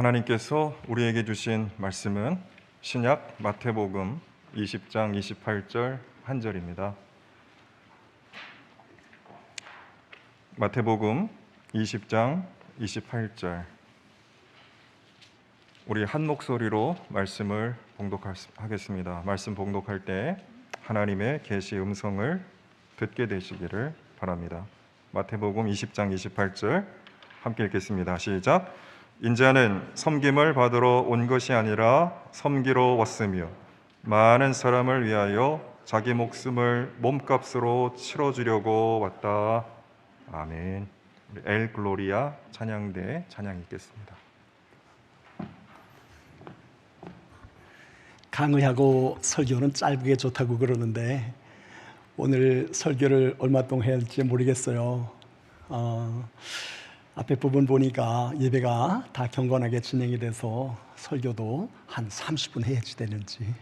하나님께서 우리에게 주신 말씀은 신약 마태복음 20장 28절 한 절입니다. 마태복음 20장 28절, 우리 한 목소리로 말씀을 봉독하겠습니다. 말씀 봉독할 때 하나님의 계시 음성을 듣게 되시기를 바랍니다. 마태복음 20장 28절 함께 읽겠습니다. 시작. 인자는 섬김을 받으러 온 것이 아니라 섬기러 왔으며 많은 사람을 위하여 자기 목숨을 몸값으로 치러주려고 왔다. 아멘. 엘 글로리아 찬양대 찬양 읽겠습니다. 강의하고 설교는 짧게 좋다고 그러는데 오늘 설교를 얼마 동안 해야 할지 모르겠어요. 앞에 부분 보니까 예배가 다 경건하게 진행이 돼서 설교도 한 30분 해야지 되는지.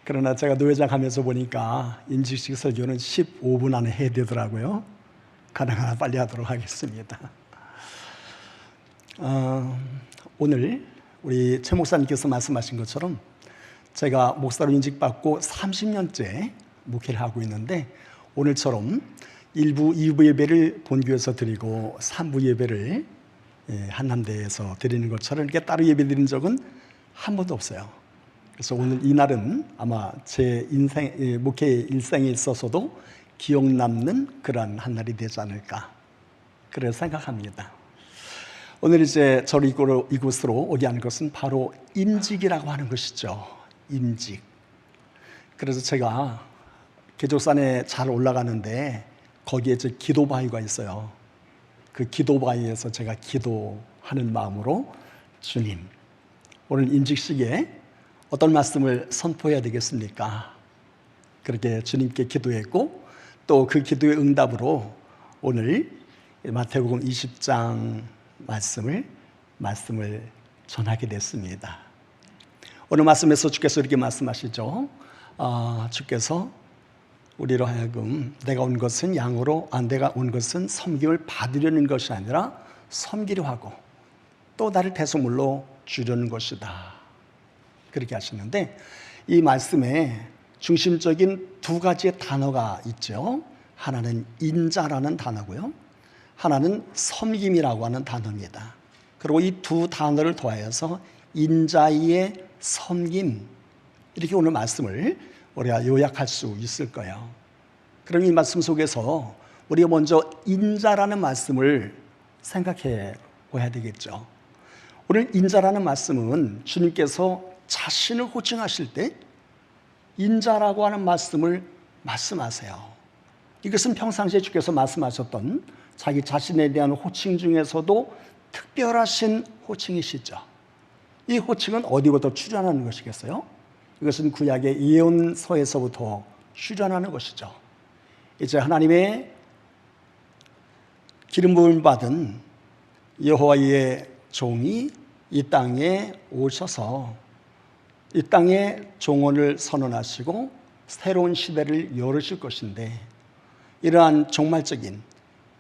그러나 제가 노회장 하면서 보니까 임직식 설교는 15분 안에 해야 되더라고요. 가능하면 빨리 하도록 하겠습니다. 오늘 우리 최 목사님께서 말씀하신 것처럼 제가 목사로 인직받고 30년째 목회를 하고 있는데, 오늘처럼 1부, 2부 예배를 본교에서 드리고 3부 예배를 한남대에서 드리는 것처럼 이렇게 따로 예배 드린 적은 한 번도 없어요. 그래서 오늘 이날은 아마 제 인생, 목회 일생에 있어서도 기억 남는 그런 한 날이 되지 않을까, 그렇게 생각합니다. 오늘 이제 저를 이곳으로 오게 하는 것은 바로 임직이라고 하는 것이죠. 임직. 그래서 제가 계족산에 잘 올라가는데 거기에 이제 기도바위가 있어요. 그 기도바위에서 제가 기도하는 마음으로 주님, 오늘 임직식에 어떤 말씀을 선포해야 되겠습니까? 그렇게 주님께 기도했고, 또 그 기도의 응답으로 오늘 마태복음 20장 말씀을 전하게 됐습니다. 오늘 말씀에서 주께서 이렇게 말씀하시죠. 주께서 우리로 하여금 내가 온 것은 내가 온 것은 섬김을 받으려는 것이 아니라 섬기려 하고 또 나를 대속물로 주려는 것이다, 그렇게 하시는데, 이 말씀에 중심적인 두 가지의 단어가 있죠. 하나는 인자라는 단어고요, 하나는 섬김이라고 하는 단어입니다. 그리고 이 두 단어를 더하여서 인자의 섬김, 이렇게 오늘 말씀을 우리가 요약할 수 있을 거예요. 그럼 이 말씀 속에서 우리가 먼저 인자라는 말씀을 생각해 봐야 되겠죠. 오늘 인자라는 말씀은 주님께서 자신을 호칭하실 때 인자라고 하는 말씀을 말씀하세요. 이것은 평상시에 주께서 말씀하셨던 자기 자신에 대한 호칭 중에서도 특별하신 호칭이시죠. 이 호칭은 어디부터 출현하는 것이겠어요? 이것은 구약의 예언서에서부터 출현하는 것이죠. 이제 하나님의 기름 부음을 받은 여호와의 종이 이 땅에 오셔서 이 땅에 종언을 선언하시고 새로운 시대를 열으실 것인데, 이러한 종말적인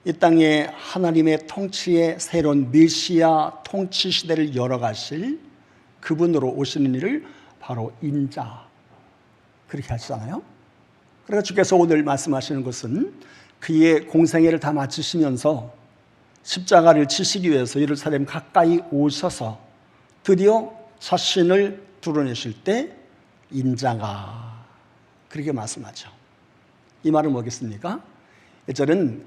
이 땅에 하나님의 통치의 새로운 메시아 통치 시대를 열어가실 그분으로 오시는 일을 바로 인자, 그렇게 하시잖아요. 그래서 주께서 오늘 말씀하시는 것은 그의 공생애를 다 마치시면서 십자가를 지시기 위해서 예루살렘 가까이 오셔서 드디어 자신을 드러내실 때 인자가, 그렇게 말씀하죠. 이 말은 뭐겠습니까? 이제는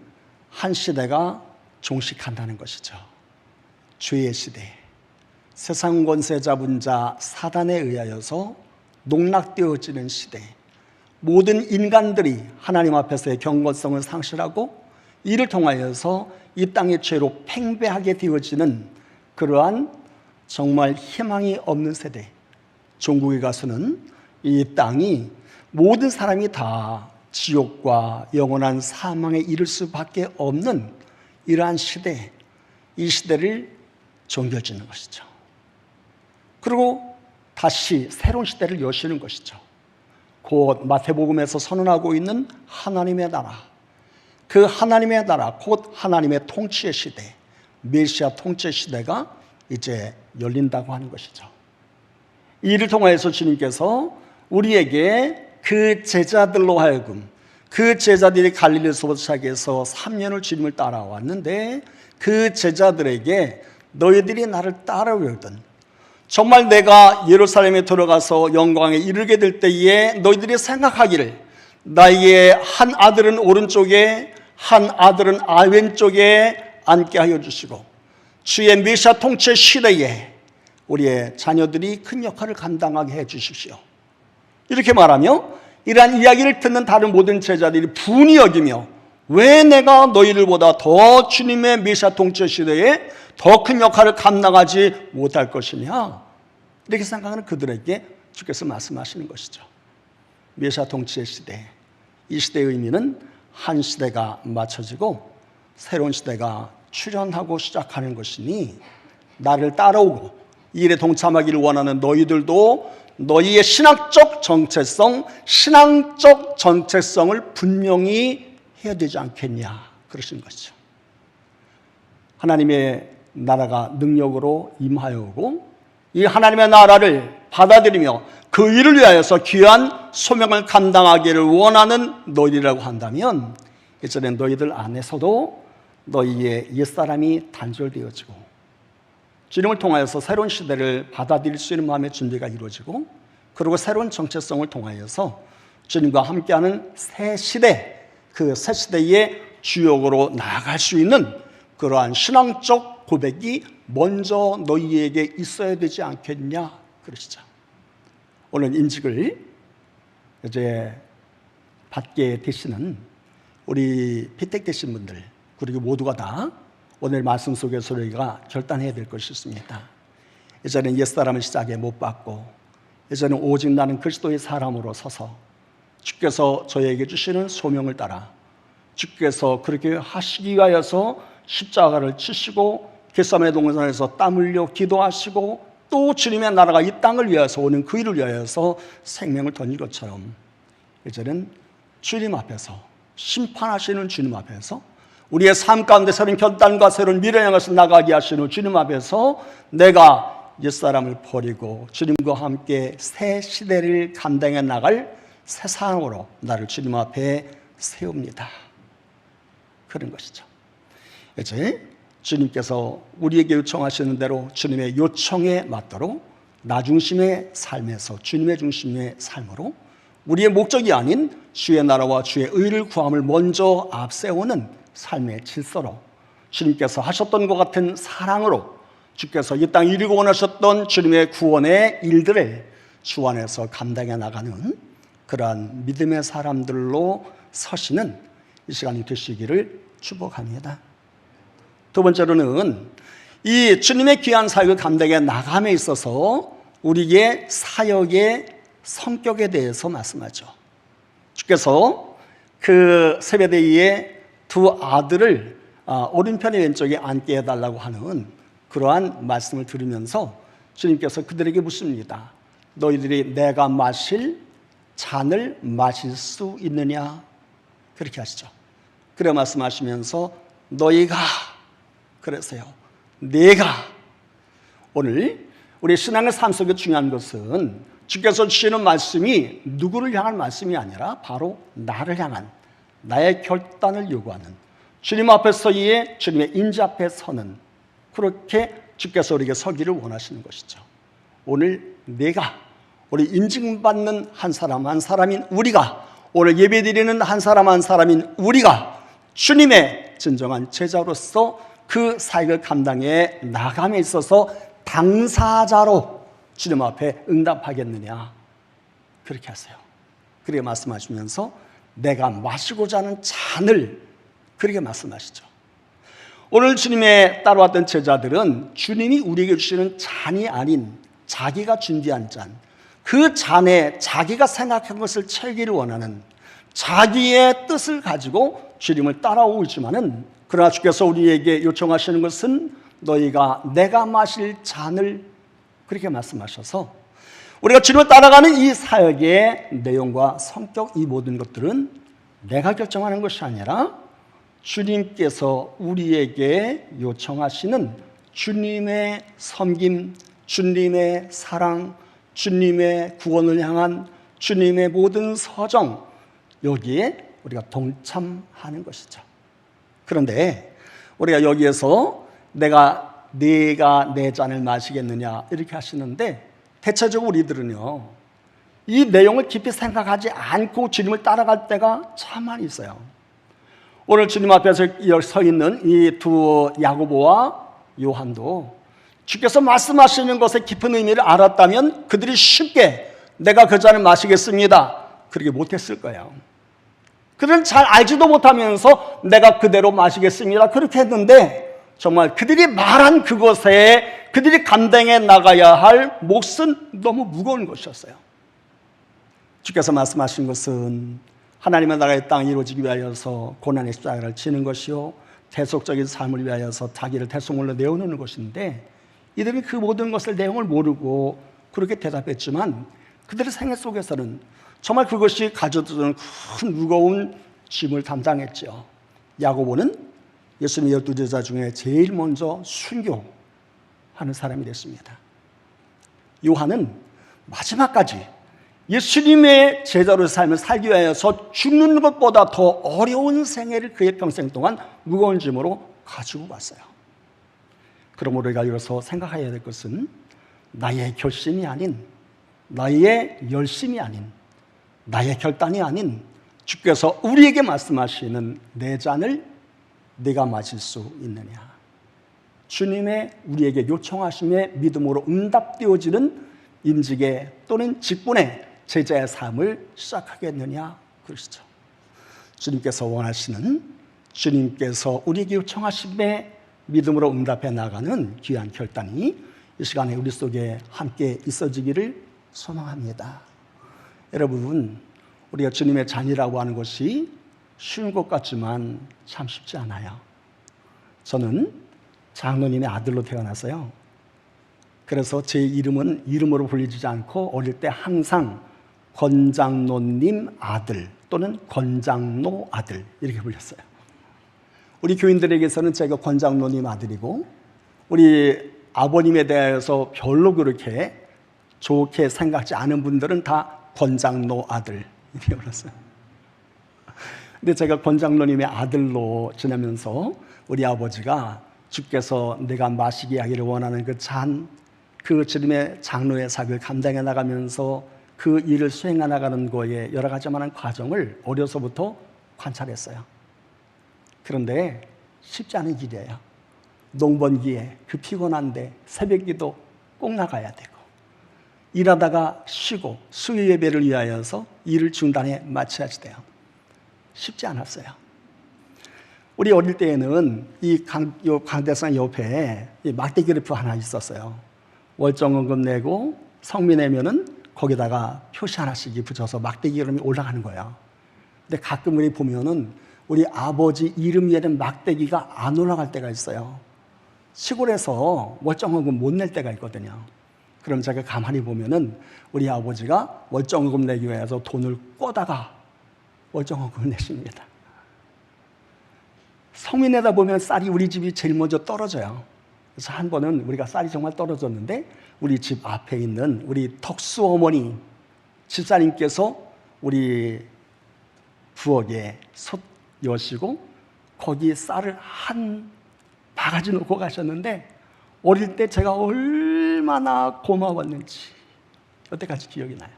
한 시대가 종식한다는 것이죠. 죄의 시대, 세상 권세 잡은 자 사단에 의하여서 농락되어지는 시대, 모든 인간들이 하나님 앞에서의 경건성을 상실하고 이를 통하여서 이 땅의 죄로 팽배하게 되어지는 그러한 정말 희망이 없는 세대, 종국에 가서는 이 땅이 모든 사람이 다 지옥과 영원한 사망에 이를 수밖에 없는 이러한 시대, 이 시대를 종결짓는 것이죠. 그리고 다시 새로운 시대를 여시는 것이죠. 곧 마태복음에서 선언하고 있는 하나님의 나라, 그 하나님의 나라, 곧 하나님의 통치의 시대, 메시아 통치 시대가 이제 열린다고 하는 것이죠. 이를 통하여서 주님께서 우리에게 그 제자들로 하여금, 그 제자들이 갈릴리에서부터 시작해서 3년을 주님을 따라왔는데 그 제자들에게 너희들이 나를 따라오거든 정말 내가 예루살렘에 들어가서 영광에 이르게 될 때에 너희들이 생각하기를 나의 한 아들은 오른쪽에 한 아들은 왼쪽에 앉게 하여 주시고 주의 메시아 통치 시대에 우리의 자녀들이 큰 역할을 감당하게 해 주십시오. 이렇게 말하며 이러한 이야기를 듣는 다른 모든 제자들이 분이 여기며 왜 내가 너희들보다 더 주님의 메시아 통치 시대에 더 큰 역할을 감당하지 못할 것이냐, 이렇게 생각하는 그들에게 주께서 말씀하시는 것이죠. 메시아 통치의 시대, 이 시대의 의미는 한 시대가 맞춰지고 새로운 시대가 출현하고 시작하는 것이니 나를 따라오고 이 일에 동참하기를 원하는 너희들도 너희의 신앙적 정체성을 분명히 해야 되지 않겠냐, 그러신 것이죠. 하나님의 나라가 능력으로 임하여 오고 이 하나님의 나라를 받아들이며 그 일을 위하여서 귀한 소명을 감당하기를 원하는 너희라고 한다면 이전에 너희들 안에서도 너희의 옛사람이 단절되어지고 주님을 통하여서 새로운 시대를 받아들일 수 있는 마음의 준비가 이루어지고 그리고 새로운 정체성을 통하여서 주님과 함께하는 새 시대, 그 새 시대의 주역으로 나아갈 수 있는 그러한 신앙적 고백이 먼저 너희에게 있어야 되지 않겠냐, 그러시죠. 오늘 인직을 이제 받게 되시는 우리 피택 되신 분들, 그리고 모두가 다 오늘 말씀 속에서 우리가 결단해야 될 것이 있습니다. 이제는 옛사람을 시작에 못 받고 이제는 오직 나는 그리스도의 사람으로 서서 주께서 저에게 주시는 소명을 따라 주께서 그렇게 하시기 위하여서 십자가를 치시고 겟세마네 동산에서 땀 흘려 기도하시고 또 주님의 나라가 이 땅을 위하여서 오는 그 일을 위하여서 생명을 던진 것처럼 이제는 주님 앞에서, 심판하시는 주님 앞에서, 우리의 삶 가운데 새로운 결단과 새로운 미래를 향해서 나가게 하시는 주님 앞에서 내가 옛사람을 버리고 주님과 함께 새 시대를 감당해 나갈 새 사람으로 나를 주님 앞에 세웁니다. 그런 것이죠. 이제 주님께서 우리에게 요청하시는 대로 주님의 요청에 맞도록 나 중심의 삶에서 주님의 중심의 삶으로 우리의 목적이 아닌 주의 나라와 주의 의를 구함을 먼저 앞세우는 삶의 질서로 주님께서 하셨던 것 같은 사랑으로 주께서 이 땅에 이루고 원하셨던 주님의 구원의 일들을 주 안에서 감당해 나가는 그러한 믿음의 사람들로 서시는 이 시간이 되시기를 축복합니다. 두 번째로는 이 주님의 귀한 사역을 감당해 나감에 있어서 우리의 사역의 성격에 대해서 말씀하죠. 주께서 그 세베대의 두 아들을 오른편에 왼쪽에 앉게 해달라고 하는 그러한 말씀을 들으면서 주님께서 그들에게 묻습니다. 너희들이 내가 마실 잔을 마실 수 있느냐? 그렇게 하시죠. 그래 말씀하시면서 너희가, 그래서요, 내가, 오늘 우리 신앙의 삶 속에 중요한 것은 주께서 주시는 말씀이 누구를 향한 말씀이 아니라 바로 나를 향한, 나의 결단을 요구하는, 주님 앞에 서기에 주님의 인지 앞에 서는, 그렇게 주께서 우리에게 서기를 원하시는 것이죠. 오늘 내가, 우리 인증받는 한 사람 한 사람인 우리가, 오늘 예배드리는 한 사람인 우리가 주님의 진정한 제자로서 그 사역을 감당해 나감에 있어서 당사자로 주님 앞에 응답하겠느냐, 그렇게 하세요. 그렇게 말씀하시면서 내가 마시고자 하는 잔을 그렇게 말씀하시죠. 오늘 주님의 따라왔던 제자들은 주님이 우리에게 주시는 잔이 아닌 자기가 준비한 잔, 그 잔에 자기가 생각한 것을 채우기를 원하는 자기의 뜻을 가지고 주님을 따라오고 있지만은, 그러나 주께서 우리에게 요청하시는 것은 너희가 내가 마실 잔을 그렇게 말씀하셔서 우리가 주님을 따라가는 이 사역의 내용과 성격, 이 모든 것들은 내가 결정하는 것이 아니라 주님께서 우리에게 요청하시는 주님의 섬김, 주님의 사랑, 주님의 구원을 향한 주님의 모든 서정, 여기에 우리가 동참하는 것이죠. 그런데 우리가 여기에서 내가 내 잔을 마시겠느냐 이렇게 하시는데, 대체적으로 우리들은요 이 내용을 깊이 생각하지 않고 주님을 따라갈 때가 참 많이 있어요. 오늘 주님 앞에서 서 있는 이 두 야고보와 요한도 주께서 말씀하시는 것의 깊은 의미를 알았다면 그들이 쉽게 내가 그 잔을 마시겠습니다 그렇게 못했을 거예요. 그들은 잘 알지도 못하면서 내가 그대로 마시겠습니다 그렇게 했는데, 정말 그들이 말한 그것에 그들이 감당해 나가야 할 몫은 너무 무거운 것이었어요. 주께서 말씀하신 것은 하나님의 나라의 땅이 이루어지기 위하여서 고난의 십자가를 지는 것이요 대속적인 삶을 위하여서 자기를 대속물로 내어놓는 것인데, 이들은 그 모든 것을 내용을 모르고 그렇게 대답했지만 그들의 생애 속에서는 정말 그것이 가져다주는 큰 무거운 짐을 담당했죠. 야고보는 예수님의 12제자 중에 제일 먼저 순교하는 사람이 됐습니다. 요한은 마지막까지 예수님의 제자로의 삶을 살기 위해서 죽는 것보다 더 어려운 생애를 그의 평생 동안 무거운 짐으로 가지고 갔어요. 그러므로 우리가 여기서 생각해야 될 것은 나의 결심이 아닌, 나의 열심이 아닌, 나의 결단이 아닌 주께서 우리에게 말씀하시는 내 잔을 내가 마실 수 있느냐, 주님의 우리에게 요청하심에 믿음으로 응답되어지는 임직의 또는 직분의 제자의 삶을 시작하겠느냐 그러시죠. 주님께서 원하시는, 주님께서 우리에게 요청하심에 믿음으로 응답해 나가는 귀한 결단이 이 시간에 우리 속에 함께 있어지기를 소망합니다. 여러분, 우리가 주님의 잔이라고 하는 것이 쉬운 것 같지만 참 쉽지 않아요. 저는 장로님의 아들로 태어났어요. 그래서 제 이름은 이름으로 불리지 않고 어릴 때 항상 권장로님 아들 또는 권장로 아들 이렇게 불렸어요. 우리 교인들에게서는 제가 권장로님 아들이고, 우리 아버님에 대해서 별로 그렇게 좋게 생각하지 않은 분들은 다 권장로 아들 이렇게 불렀어요. 근데 제가 권장로님의 아들로 지내면서 우리 아버지가 주께서 내가 마시게 하기를 원하는 그 잔, 그 주님의 장로의 사역을 감당해 나가면서 그 일을 수행해 나가는 거에 여러 가지 많은 과정을 어려서부터 관찰했어요. 그런데 쉽지 않은 길이에요. 농번기에 그 피곤한데 새벽기도 꼭 나가야 되고, 일하다가 쉬고 수요 예배를 위하여서 일을 중단해 마쳐야지 돼요. 쉽지 않았어요. 우리 어릴 때에는 이 강대상 옆에 이 막대기 그래프 하나 있었어요. 월정원금 내고 성미 내면은 거기다가 표시 하나씩 붙여서 막대기 이름이 올라가는 거예요. 근데 가끔 우리 보면은 우리 아버지 이름 위에는 막대기가 안 올라갈 때가 있어요. 시골에서 월정원금 못 낼 때가 있거든요. 그럼 제가 가만히 보면은 우리 아버지가 월정원금 내기 위해서 돈을 꿔다가 월정원금을 내십니다. 성민에다 보면 쌀이 우리 집이 제일 먼저 떨어져요. 그래서 한 번은 우리가 쌀이 정말 떨어졌는데 우리 집 앞에 있는 우리 덕수 어머니 집사님께서 우리 부엌에 솥 여시고 거기에 쌀을 한 바가지 놓고 가셨는데, 어릴 때 제가 얼마나 고마웠는지 여태까지 기억이 나요.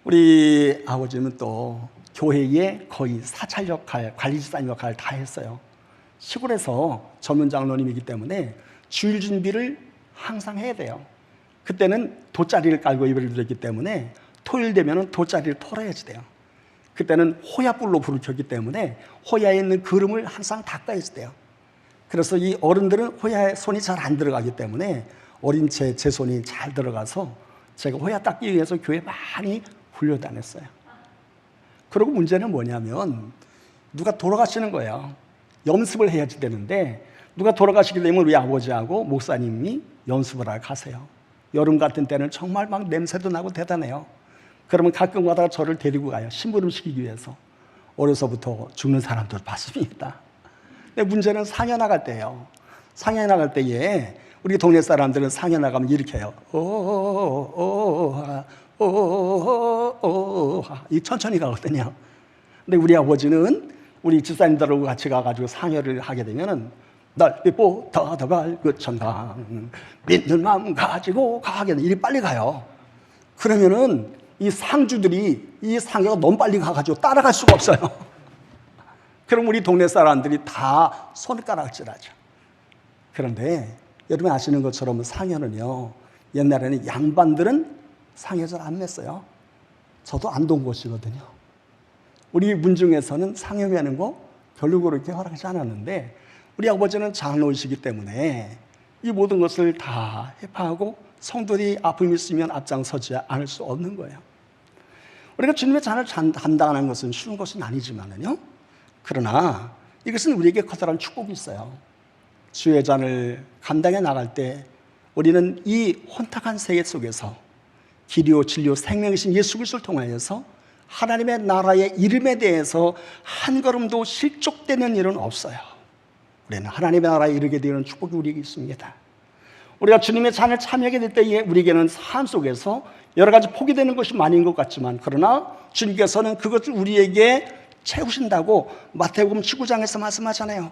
우리 아버지는 또 교회에 거의 사찰 역할, 관리집사님 역할을 다 했어요. 시골에서 전문 장로님이기 때문에 주일 준비를 항상 해야 돼요. 그때는 돗자리를 깔고 예배를 드렸기 때문에 토요일 되면 돗자리를 털어야지 돼요. 그때는 호야불로 불을 켰기 때문에 호야에 있는 그름을 항상 닦아야지 돼요. 그래서 이 어른들은 호야에 손이 잘 안 들어가기 때문에 어린 제 손이 잘 들어가서 제가 호야 닦기 위해서 교회 많이 훈련다녔어요. 그리고 문제는 뭐냐면 누가 돌아가시는 거예요. 연습을 해야지 되는데 누가 돌아가시게 되면 우리 아버지하고 목사님이 연습을 하러 가세요. 여름 같은 때는 정말 막 냄새도 나고 대단해요. 그러면 가끔 가다가 저를 데리고 가요. 심부름 시키기 위해서. 어려서부터 죽는 사람들 봤습니다. 근데 문제는 상해 나갈 때예요. 상해 나갈 때에 우리 동네 사람들은 상해 나가면 이렇게 해요. 이 천천히 가거든요. 근데 우리 아버지는 우리 집사님들하고 같이 가가지고 상해를 하게 되면은 날빛보다 더 밝은 천강 믿는 마음 가지고 가게 돼. 이리 빨리 가요. 그러면은 이 상주들이 이 상해가 너무 빨리 가가지고 따라갈 수가 없어요. 그럼 우리 동네 사람들이 다 손가락질하죠. 그런데 여러분 아시는 것처럼 상해는요, 옛날에는 양반들은 상해 잘 안 맸어요. 저도 안동고시거든요. 우리 문중에서는 상해 매는 거 별로 그렇게 허락하지 않았는데 우리 아버지는 장로이시기 때문에 이 모든 것을 다 해파하고 성도들이 아픔이 있으면 앞장서지 않을 수 없는 거예요. 우리가 주님의 잔을 감당하는 것은 쉬운 것은 아니지만요. 그러나 이것은 우리에게 커다란 축복이 있어요. 주의 잔을 감당해 나갈 때 우리는 이 혼탁한 세계 속에서 길이요 진리요 생명이신 예수 그리스도를 통하여서 하나님의 나라의 이름에 대해서 한 걸음도 실족되는 일은 없어요. 우리는 하나님의 나라에 이르게 되는 축복이 우리에게 있습니다. 우리가 주님의 잔을 참여하게 될 때에 우리에게는 삶 속에서 여러 가지 포기되는 것이 많은 것 같지만 그러나 주님께서는 그것을 우리에게 채우신다고 마태복음 19장에서 말씀하잖아요.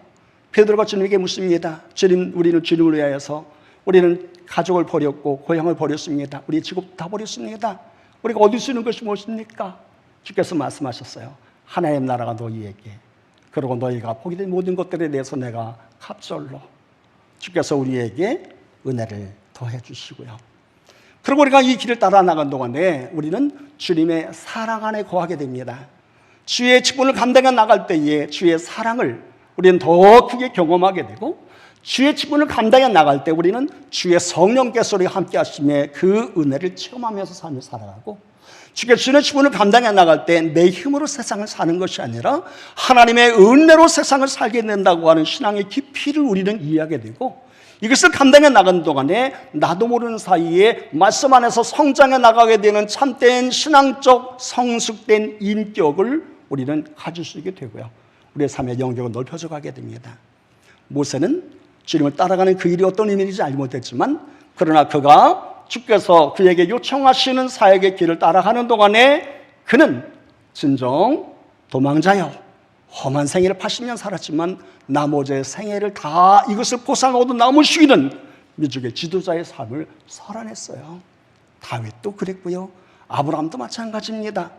베드로가 주님에게 묻습니다. 주님, 우리는 주님을 위하여서 우리는 가족을 버렸고 고향을 버렸습니다. 우리 직업 다 버렸습니다. 우리가 얻을 수 있는 것이 무엇입니까? 주께서 말씀하셨어요. 하나님 나라가 너희에게, 그리고 너희가 포기된 모든 것들에 대해서 내가 갑절로 주께서 우리에게 은혜를 더해 주시고요. 그리고 우리가 이 길을 따라 나간 동안에 우리는 주님의 사랑 안에 거하게 됩니다. 주의 직분을 감당해 나갈 때에 주의 사랑을 우리는 더 크게 경험하게 되고, 주의 직분을 감당해 나갈 때 우리는 주의 성령께서 우리와 함께 하심에 그 은혜를 체험하면서 삶을 살아가고, 주의 직분을 감당해 나갈 때 내 힘으로 세상을 사는 것이 아니라 하나님의 은혜로 세상을 살게 된다고 하는 신앙의 깊이를 우리는 이해하게 되고, 이것을 감당해 나가는 동안에 나도 모르는 사이에 말씀 안에서 성장해 나가게 되는 참된 신앙적 성숙된 인격을 우리는 가질 수 있게 되고요. 우리의 삶의 영역은 넓혀져 가게 됩니다. 모세는 주님을 따라가는 그 일이 어떤 의미인지 알지 못했지만, 그러나 그가 주께서 그에게 요청하시는 사역의 길을 따라가는 동안에 그는 진정 도망자여 험한 생애를 80년 살았지만 나머지 생애를 다 이것을 보상하고도 남으시기는 민족의 지도자의 삶을 살아냈어요. 다윗도 그랬고요. 아브라함도 마찬가지입니다.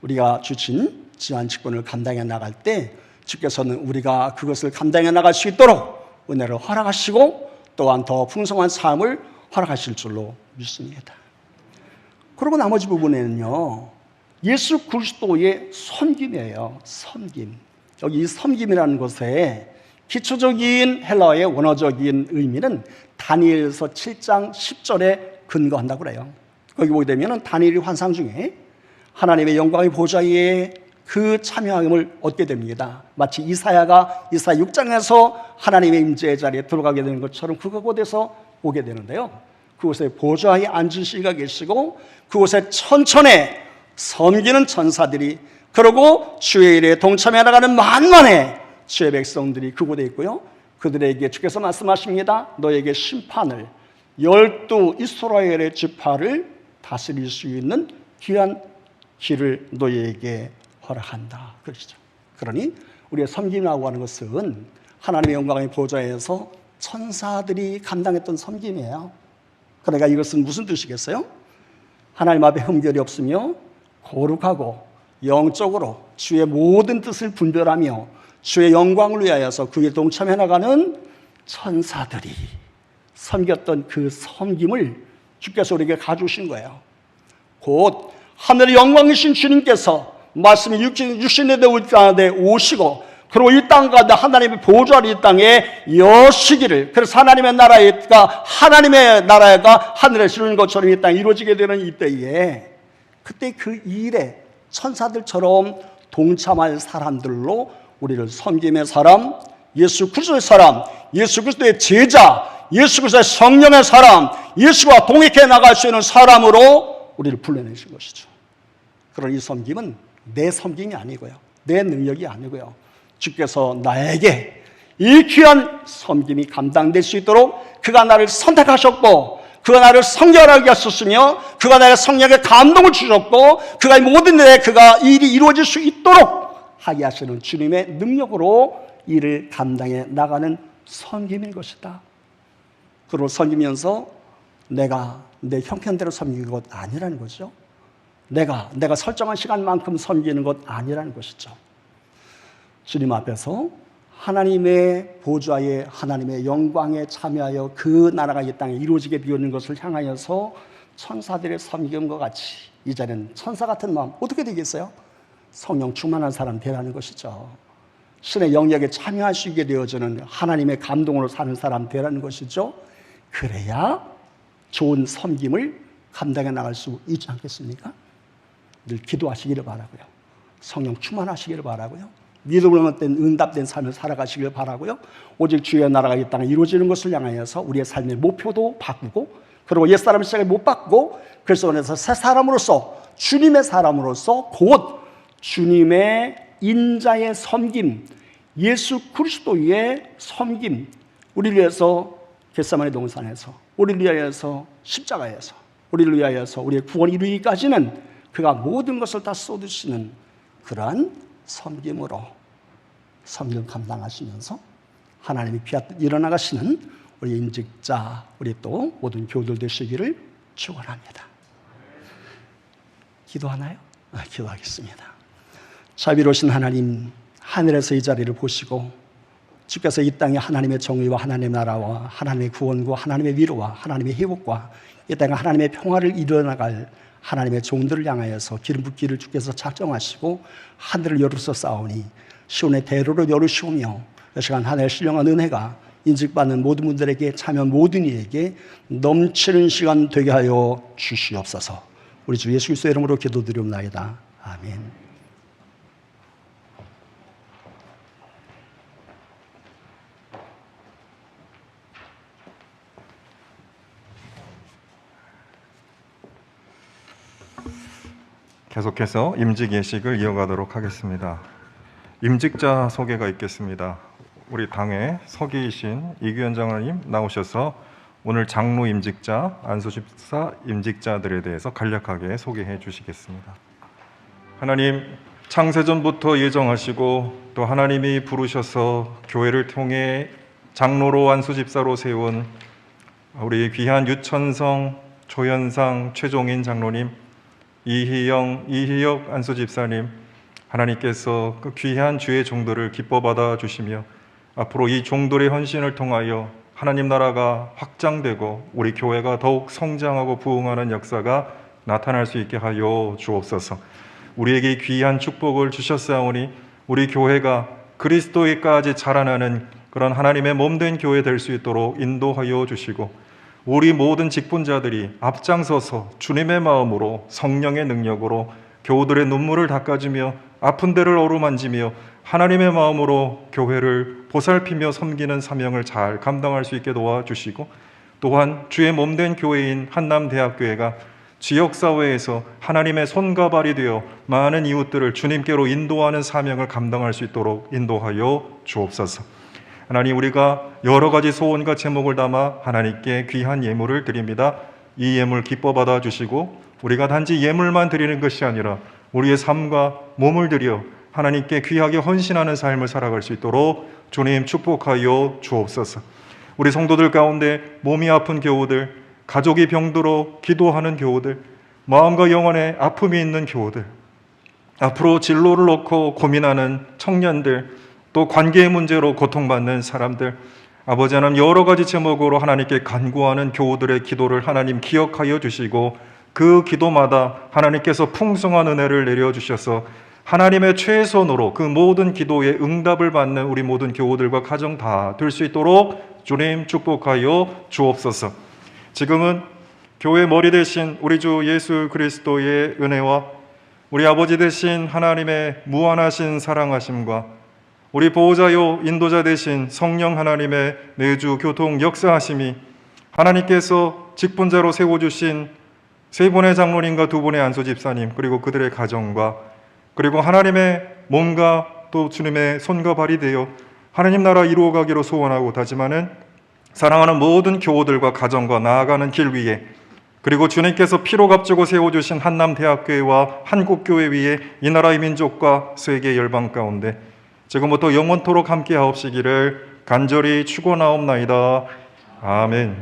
우리가 주신 지한 직분을 감당해 나갈 때 주께서는 우리가 그것을 감당해 나갈 수 있도록 은혜를 허락하시고 또한 더 풍성한 삶을 허락하실 줄로 믿습니다. 그리고 나머지 부분에는요, 예수 그리스도의 섬김이에요. 섬김. 여기 이 섬김이라는 것에 기초적인 헬라어의 원어적인 의미는 다니엘서 7장 10절에 근거한다고 그래요. 거기 보게 되면 다니엘의 환상 중에 하나님의 영광의 보좌에 그 참여함을 얻게 됩니다. 마치 이사야가 이사야 6장에서 하나님의 임재의 자리에 들어가게 되는 것처럼 그곳에서 보게 되는데요. 그곳에 보좌에 앉은 씨가 계시고 그곳에 천천에 섬기는 천사들이, 그리고 주의 일에 동참해 나가는 만만의 주의 백성들이 그곳에 있고요. 그들에게 주께서 말씀하십니다. 너에게 심판을 12 이스라엘의 지파를 다스릴 수 있는 귀한 길을 너에게 허락한다. 그러시죠. 그러니 우리의 섬김이라고 하는 것은 하나님의 영광의 보좌에서 천사들이 감당했던 섬김이에요. 그러니까 이것은 무슨 뜻이겠어요? 하나님 앞에 흠결이 없으며 거룩하고 영적으로 주의 모든 뜻을 분별하며 주의 영광을 위하여서 그에 동참해 나가는 천사들이 섬겼던 그 섬김을 주께서 우리에게 가져오신 거예요. 곧 하늘의 영광이신 주님께서 말씀이 육신의 가운데 오시고, 그리고 이 땅 가운데 하나님의 보좌를 이 땅에 여시기를, 그래서 하나님의 나라가 하늘에 지르는 것처럼 이 땅에 이루어지게 되는 이때에, 그때 그 일에 천사들처럼 동참할 사람들로 우리를 섬김의 사람, 예수 그리스도의 사람, 예수 그리스도의 제자, 예수 그리스도의 성령의 사람, 예수와 동행해 나갈 수 있는 사람으로 우리를 불러내신 것이죠. 그런 이 섬김은 내 섬김이 아니고요, 내 능력이 아니고요. 주께서 나에게 이 귀한 섬김이 감당될 수 있도록 그가 나를 선택하셨고, 그가 나를 성결하게 하셨으며, 그가 나의 성령의 감동을 주셨고, 그가 모든 일에 그가 일이 이루어질 수 있도록 하게 하시는 주님의 능력으로 일을 감당해 나가는 섬김인 것이다. 그걸 섬기면서 내가 내 형편대로 섬기는 것 아니라는 거죠. 내가 설정한 시간만큼 섬기는 것 아니라는 것이죠. 주님 앞에서 하나님의 보좌에, 하나님의 영광에 참여하여 그 나라가 이 땅에 이루어지게 되는 것을 향하여서 천사들의 섬김과 같이 이제는 천사 같은 마음 어떻게 되겠어요? 성령 충만한 사람 되라는 것이죠. 신의 영역에 참여할 수 있게 되어지는 하나님의 감동으로 사는 사람 되라는 것이죠. 그래야 좋은 섬김을 감당해 나갈 수 있지 않겠습니까? 늘 기도하시기를 바라고요. 성령 충만하시기를 바라고요. 믿음으로 된 응답된 삶을 살아가시길 바라고요. 오직 주의 나라가 이 땅에 이루어지는 것을 향하여서 우리의 삶의 목표도 바꾸고, 그리고 옛사람의 시작을 못 바꾸고, 그래서 원해서 새 사람으로서, 주님의 사람으로서 곧 주님의 인자의 섬김, 예수 그리스도의 섬김, 우리를 위해서 겟세마네 동산에서, 우리를 위하여서 십자가에서, 우리를 위하여서 우리의 구원 이루기까지는 그가 모든 것을 다 쏟으시는 그러한 섬김으로 섬김 감당하시면서 하나님이 귀하듯 일어나가시는 우리 임직자, 우리 또 모든 교우들 되시기를 축원합니다. 기도하나요? 기도하겠습니다. 자비로우신 하나님, 하늘에서 이 자리를 보시고 주께서 이 땅에 하나님의 정의와 하나님의 나라와 하나님의 구원과 하나님의 위로와 하나님의 회복과 이 땅에 하나님의 평화를 이뤄나갈 하나님의 종들을 향하여서 기름 붓기를 주께서 작정하시고 하늘을 열어서 싸우니 시온의 대로를 열으시오며, 이 시간 하늘의 신령한 은혜가 인직받는 모든 분들에게, 참여 모든 이에게 넘치는 시간 되게 하여 주시옵소서. 우리 주 예수 그리스도의 이름으로 기도드리옵나이다. 아멘. 계속해서 임직 예식을 이어가도록 하겠습니다. 임직자 소개가 있겠습니다. 우리 당의 서기이신 이규현 장로님 나오셔서 오늘 장로 임직자, 안수집사 임직자들에 대해서 간략하게 소개해 주시겠습니다. 하나님, 창세전부터 예정하시고 또 하나님이 부르셔서 교회를 통해 장로로 안수집사로 세운 우리 귀한 유천성, 조현상, 최종인 장로님, 이희혁 안수집사님, 하나님께서 그 귀한 주의 종들을 기뻐 받아 주시며 앞으로 이 종들의 헌신을 통하여 하나님 나라가 확장되고 우리 교회가 더욱 성장하고 부흥하는 역사가 나타날 수 있게 하여 주옵소서. 우리에게 귀한 축복을 주셨사오니 우리 교회가 그리스도에까지 자라나는 그런 하나님의 몸된 교회 될 수 있도록 인도하여 주시고, 우리 모든 직분자들이 앞장서서 주님의 마음으로 성령의 능력으로 교우들의 눈물을 닦아주며 아픈 데를 어루만지며 하나님의 마음으로 교회를 보살피며 섬기는 사명을 잘 감당할 수 있게 도와주시고, 또한 주의 몸된 교회인 한남대학교회가 지역사회에서 하나님의 손과 발이 되어 많은 이웃들을 주님께로 인도하는 사명을 감당할 수 있도록 인도하여 주옵소서. 하나님, 우리가 여러 가지 소원과 제목을 담아 하나님께 귀한 예물을 드립니다. 이 예물 기뻐 받아 주시고 우리가 단지 예물만 드리는 것이 아니라 우리의 삶과 몸을 들여 하나님께 귀하게 헌신하는 삶을 살아갈 수 있도록 주님 축복하여 주옵소서. 우리 성도들 가운데 몸이 아픈 교우들, 가족이 병들어 기도하는 교우들, 마음과 영혼에 아픔이 있는 교우들, 앞으로 진로를 놓고 고민하는 청년들, 또 관계의 문제로 고통받는 사람들, 아버지 하나님 여러 가지 제목으로 하나님께 간구하는 교우들의 기도를 하나님 기억하여 주시고 그 기도마다 하나님께서 풍성한 은혜를 내려주셔서 하나님의 최선으로 그 모든 기도에 응답을 받는 우리 모든 교우들과 가정 다 될 수 있도록 주님 축복하여 주옵소서. 지금은 교회 머리 대신 우리 주 예수 그리스도의 은혜와 우리 아버지 대신 하나님의 무한하신 사랑하심과 우리 보호자요 인도자 되신 성령 하나님의 매주 교통 역사하심이 하나님께서 직분자로 세워주신 세 분의 장로님과 두 분의 안수집사님, 그리고 그들의 가정과 그리고 하나님의 몸과 또 주님의 손과 발이 되어 하나님 나라 이루어가기로 소원하고 다짐하는 사랑하는 모든 교우들과 가정과 나아가는 길 위에, 그리고 주님께서 피로 값주고 세워주신 한남대학교회와 한국교회 위에 이 나라의 민족과 세계 열방 가운데 지금부터 영원토록 함께 하옵시기를 간절히 축원하옵나이다. 아멘.